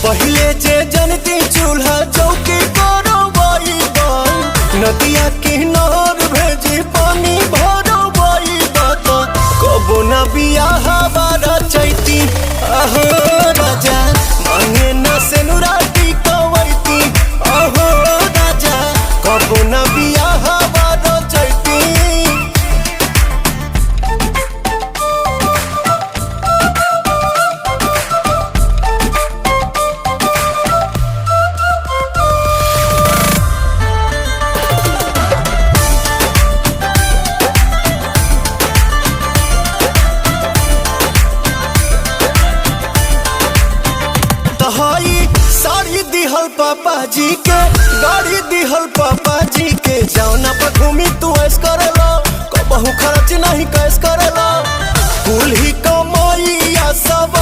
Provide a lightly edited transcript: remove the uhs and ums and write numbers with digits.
पहले जे जनती चूल्हा चौकी करो नदिया किनार भेजी पानी भरो कबो न बियाह बारा चैती अहो राजा मांगे न सेनुराटी कवैती अहो राजा कबो न बियाह बारा चैती। साड़ी दिहल पापा जी के गाड़ी दिहल पापा जी के जौना पर घूमी तू ऐस करेला कबहू खर्च नहीं कैस करेला कुल ही कमाइया सब